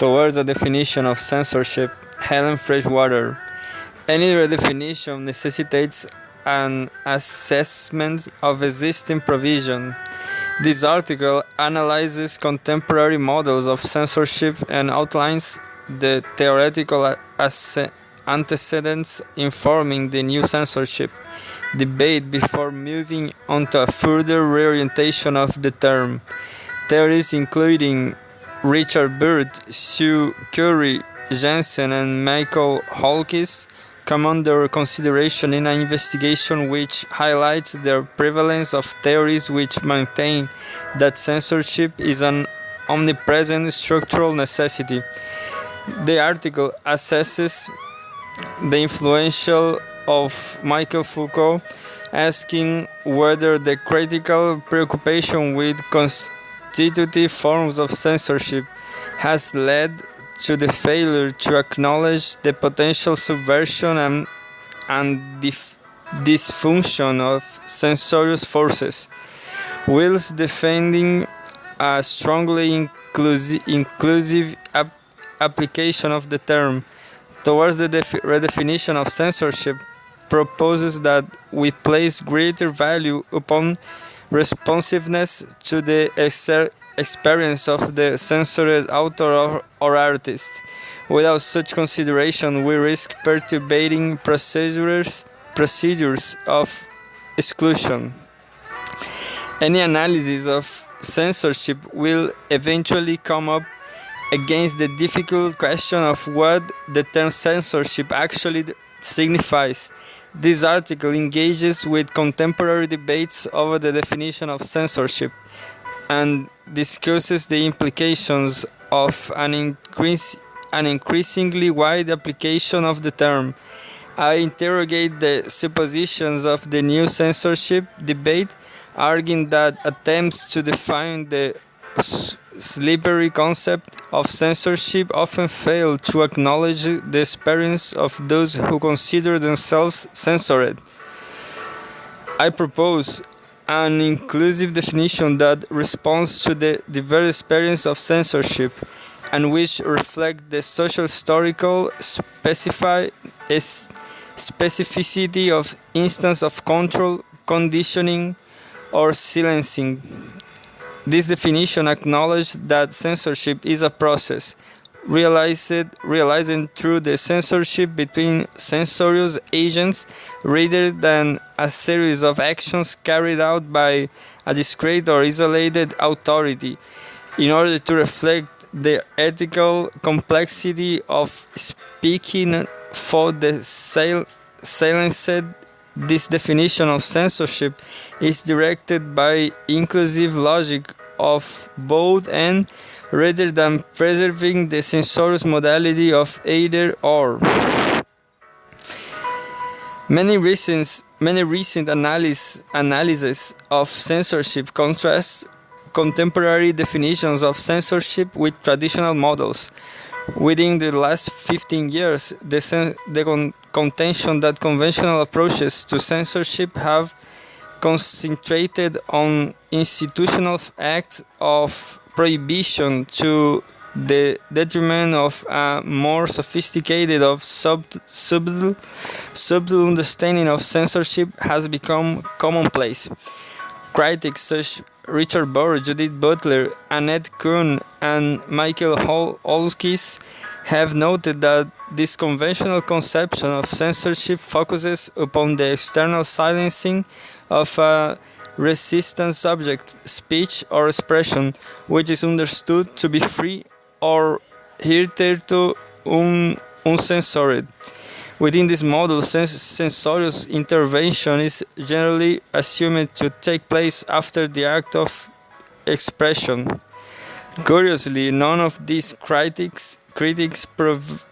Towards a definition of censorship, Helen Freshwater. Any redefinition necessitates an assessment of existing provision. This article analyzes contemporary models of censorship and outlines the theoretical antecedents informing the new censorship debate before moving on to a further reorientation of the term. Theories including Richard Burt, Sue Curry, Jensen, and Michael Holkis come under consideration in an investigation which highlights the prevalence of theories which maintain that censorship is an omnipresent structural necessity. The article assesses the influence of Michael Foucault, asking whether the critical preoccupation with constitutive forms of censorship has led to the failure to acknowledge the potential subversion and dysfunction of censorious forces, whilst defending a strongly inclusive application of the term. Towards the redefinition of censorship proposes that we place greater value upon responsiveness to the experience of the censored author or artist. Without such consideration, we risk perturbating procedures of exclusion. Any analysis of censorship will eventually come up against the difficult question of what the term censorship actually signifies. This article engages with contemporary debates over the definition of censorship and discusses the implications of an increasingly wide application of the term. I interrogate the suppositions of the new censorship debate, arguing that attempts to define the slippery concept of censorship often fail to acknowledge the experience of those who consider themselves censored. I propose an inclusive definition that responds to the diverse experience of censorship and which reflects the social-historical specificity of instances of control, conditioning, or silencing. This definition acknowledges that censorship is a process, realizing through the censorship between censorious agents rather than a series of actions carried out by a discrete or isolated authority, in order to reflect the ethical complexity of speaking for the silenced. This definition of censorship is directed by inclusive logic of both and rather than preserving the censorious modality of either or. Many recent analyses of censorship contrast contemporary definitions of censorship with traditional models. Within the last 15 years, the contention that conventional approaches to censorship have concentrated on institutional acts of prohibition to the detriment of a more sophisticated of subtle understanding of censorship has become commonplace. Critics such as Richard Burt, Judith Butler, Annette Kuhn, and Michael Holkis have noted that this conventional conception of censorship focuses upon the external silencing of a resistant subject, speech, or expression, which is understood to be free or hitherto uncensored. Within this model, censorious intervention is generally assumed to take place after the act of expression. Curiously, none of these critics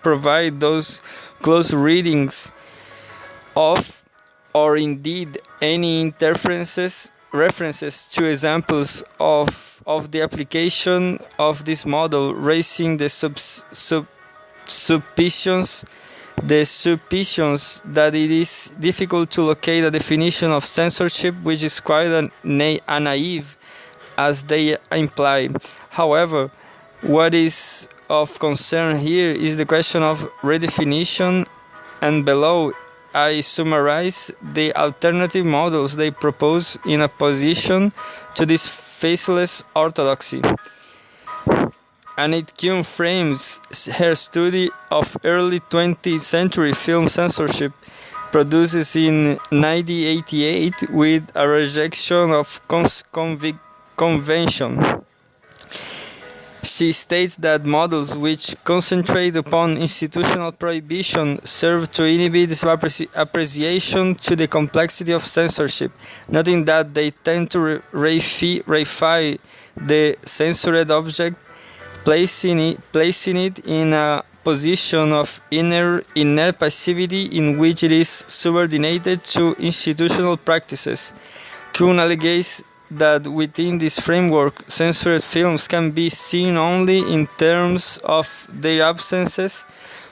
provide those close readings of, or indeed any references to examples of the application of this model, raising the suspicions that it is difficult to locate a definition of censorship which is quite naive, as they imply. However, what is of concern here is the question of redefinition, and below I summarize the alternative models they propose in opposition to this faceless orthodoxy. Annette Kuhn frames her study of early 20th century film censorship, produced in 1988, with a rejection of convention. She states that models which concentrate upon institutional prohibition serve to inhibit appreciation to the complexity of censorship, noting that they tend to reify the censored object, placing it in a position of inert passivity in which it is subordinated to institutional practices. Kuhn alleges that within this framework, censored films can be seen only in terms of their absences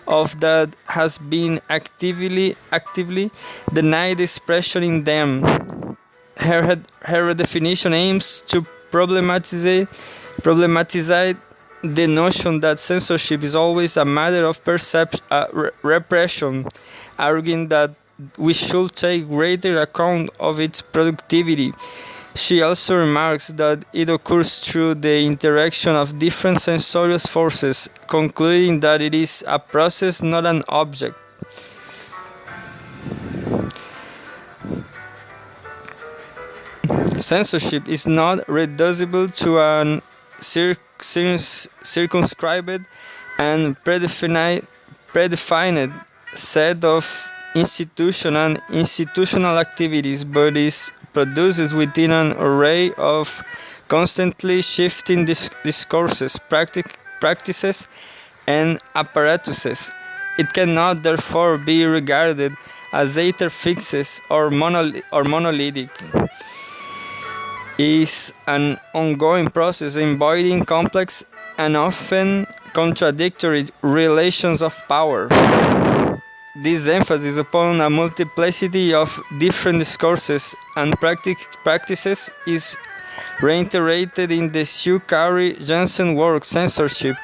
of that has been actively denied expression in them. Her redefinition aims to problematize the notion that censorship is always a matter of repression, arguing that we should take greater account of its productivity. She also remarks that it occurs through the interaction of different sensorial forces, concluding that it is a process, not an object. Censorship is not reducible to an circumscribed and predefined set of institutional activities, but is produced within an array of constantly shifting discourses, practices, and apparatuses. It cannot therefore be regarded as either fixed or monolithic. It is an ongoing process embodying complex and often contradictory relations of power. This emphasis upon a multiplicity of different discourses and practices is reiterated in the Sue Carey Jensen work Censorship,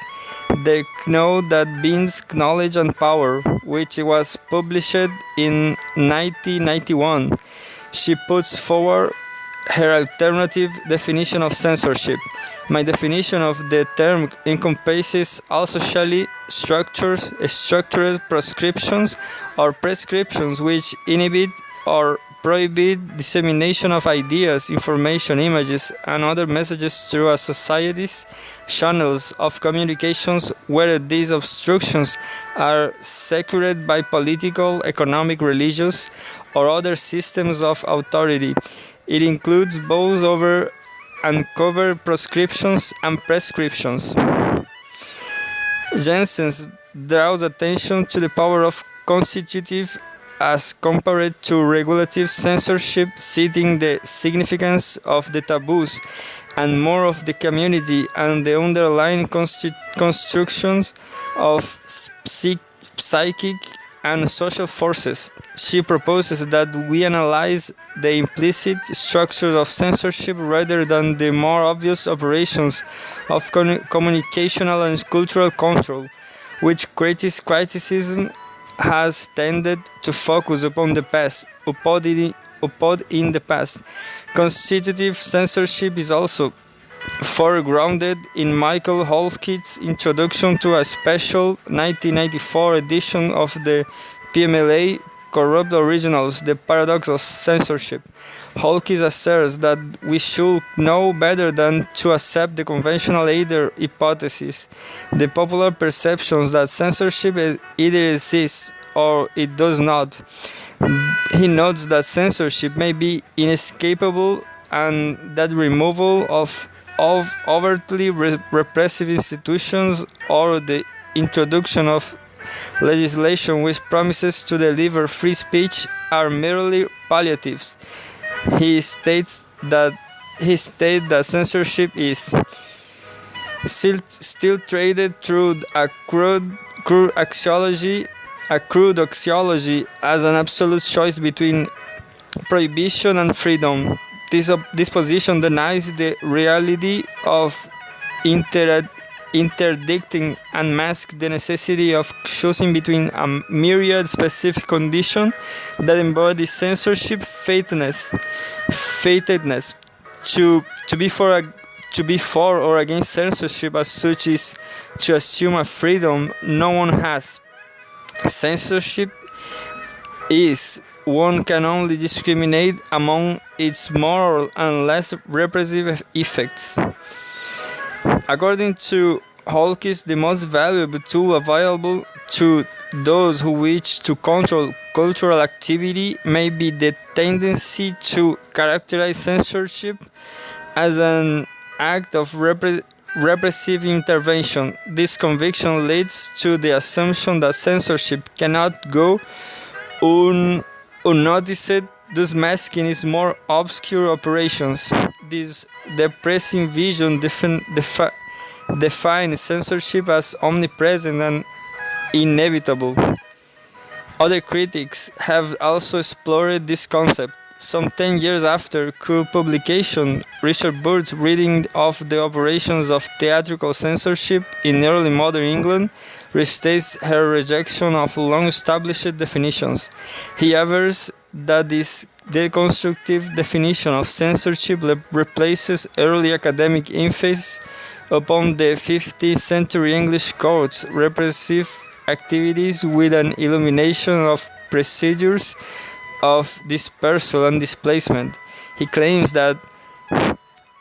the Knowledge That Binds Knowledge and Power, which was published in 1991. She puts forward her alternative definition of censorship. My definition of the term encompasses all socially structured prescriptions or prescriptions which inhibit or prohibit dissemination of ideas, information, images, and other messages through a society's channels of communications, whether these obstructions are secured by political, economic, religious, or other systems of authority. It includes both over and covert prescriptions and prescriptions. Jensen draws attention to the power of constitutive as compared to regulative censorship, citing the significance of the taboos and more of the community and the underlying constructions of psychic and social forces. She proposes that we analyze the implicit structures of censorship rather than the more obvious operations of communicational and cultural control, which criticism has tended to focus upon the past, upon in the past. Constitutive censorship is also foregrounded in Michael Holkit's introduction to a special 1994 edition of the PMLA Corrupt Originals, The Paradox of Censorship. Holkit asserts that we should know better than to accept the conventional either hypothesis, the popular perceptions that censorship either exists or it does not. He notes that censorship may be inescapable and that removal of overtly repressive institutions or the introduction of legislation which promises to deliver free speech are merely palliatives. He states that censorship is still traded through a crude axiology as an absolute choice between prohibition and freedom. This position denies the reality of interdicting and mask the necessity of choosing between a myriad specific conditions that embody censorship fatedness. To be for or against censorship as such is to assume a freedom no one has. Censorship is one can only discriminate among its moral and less repressive effects. According to Holkis, the most valuable tool available to those who wish to control cultural activity may be the tendency to characterize censorship as an act of repressive intervention. This conviction leads to the assumption that censorship cannot go unnoticed, thus masking its more obscure operations. This depressing vision defines censorship as omnipresent and inevitable. Other critics have also explored this concept. Some 10 years after Cool publication, Richard Bird's reading of the operations of theatrical censorship in early modern England restates her rejection of long-established definitions. He avers that this deconstructive definition of censorship replaces early academic emphasis upon the 15th century English court's repressive activities with an illumination of procedures of dispersal and displacement. He claims that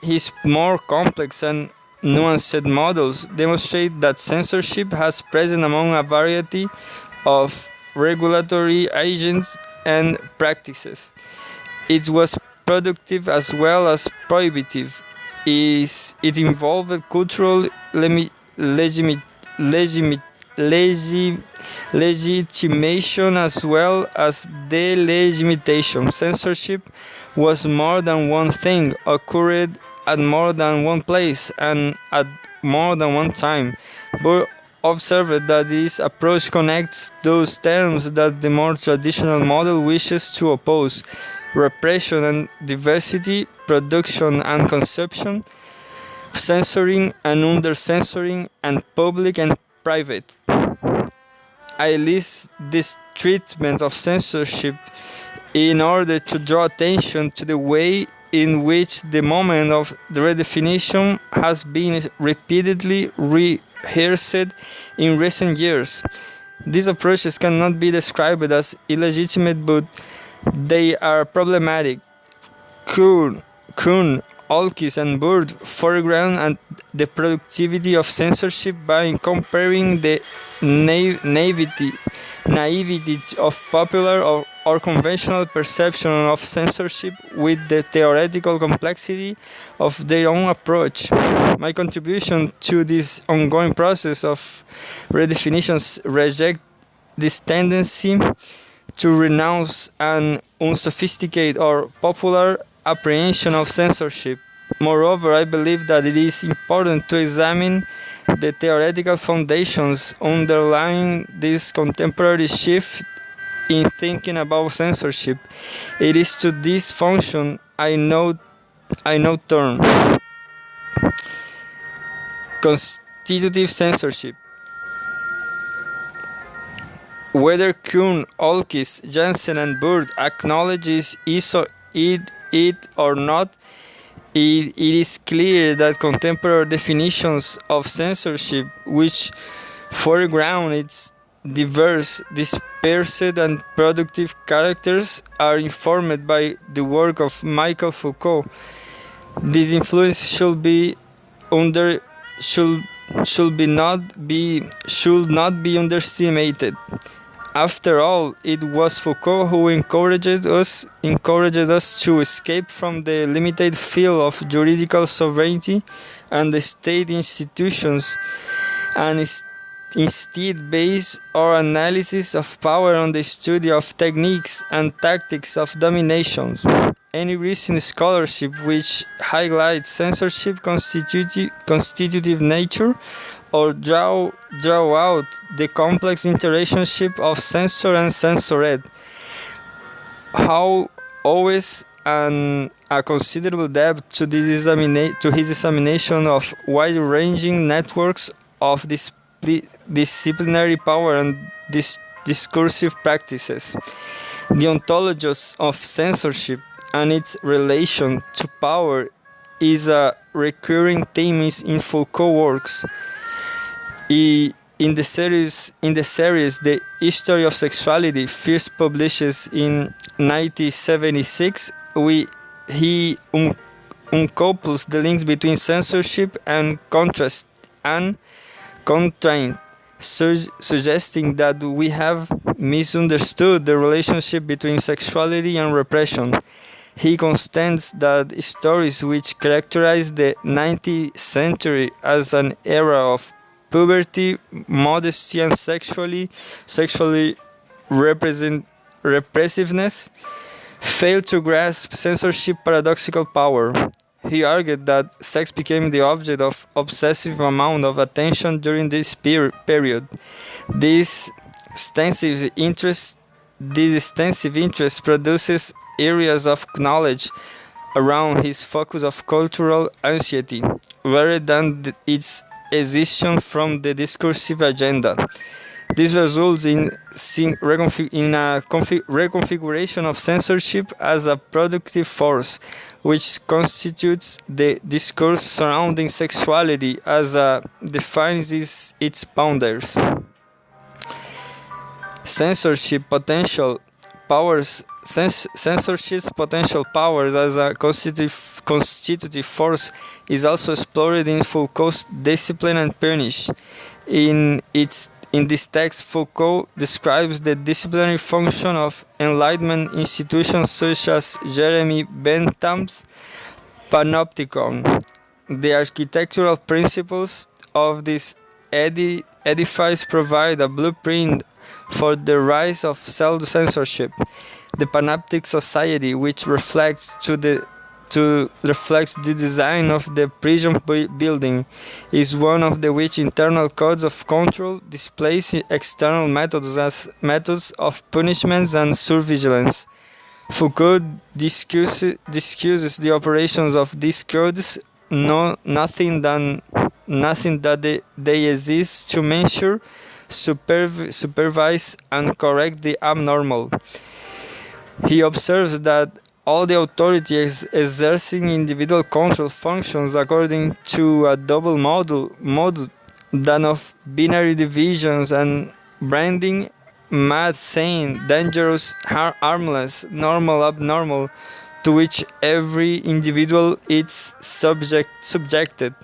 his more complex and nuanced models demonstrate that censorship has present among a variety of regulatory agents and practices. It was productive as well as prohibitive. It involved cultural legitimation as well as delegitimation. Censorship was more than one thing, occurred at more than one place and at more than one time. But observed that this approach connects those terms that the more traditional model wishes to oppose: repression and diversity, production and consumption, censoring and under-censoring, and public and private. I list this treatment of censorship in order to draw attention to the way in which the moment of the redefinition has been repeatedly rehearsed in recent years. These approaches cannot be described as illegitimate, but they are problematic. Kuhn, Olkis, and Bird foreground the productivity of censorship by comparing the naivety of popular or conventional perception of censorship with the theoretical complexity of their own approach. My contribution to this ongoing process of redefinitions reject this tendency to renounce an unsophisticated or popular apprehension of censorship. Moreover, I believe that it is important to examine the theoretical foundations underlying this contemporary shift in thinking about censorship. It is to this function I now turn. Constitutive censorship. Whether Kuhn, Olkis, Jensen, and Bird acknowledges it or not, it is clear that contemporary definitions of censorship, which foreground its diverse, dispersed, and productive characters, are informed by the work of Michel Foucault. This influence should not be underestimated. After all, it was Foucault who encouraged us to escape from the limited field of juridical sovereignty and the state institutions, and instead base our analysis of power on the study of techniques and tactics of domination. Any recent scholarship which highlights censorship constitutive nature or draw out the complex interrelationship of censor and censored, how always a considerable depth to his examination of wide-ranging networks of disciplinary power and discursive practices. The ontology of censorship and its relation to power is a recurring theme in Foucault works. In the series The History of Sexuality, first published in 1976, he uncouples the links between censorship and contrast and constraint, suggesting that we have misunderstood the relationship between sexuality and repression. He contends that stories which characterize the 19th century as an era of puberty, modesty, and sexually repressiveness failed to grasp censorship's paradoxical power. He argued that sex became the object of obsessive amount of attention during this period. This extensive interest produces areas of knowledge around his focus of cultural anxiety, rather than its excision from the discursive agenda. This results in a reconfiguration of censorship as a productive force, which constitutes the discourse surrounding sexuality as defines its boundaries. Censorship's potential powers as a constitutive force is also explored in Foucault's Discipline and Punish. In this text, Foucault describes the disciplinary function of Enlightenment institutions such as Jeremy Bentham's Panopticon. The architectural principles of this edifice provide a blueprint for the rise of self-censorship. The Panoptic Society, which reflects the design of the prison building, is one of the which internal codes of control displace external methods as methods of punishments and surveillance. Foucault discusses the operations of these codes, nothing that they exist to measure, supervise, and correct the abnormal. He observes that all the authority exercing individual control functions according to a double model that of binary divisions and branding: mad, sane, dangerous, harmless, normal, abnormal, to which every individual is subjected.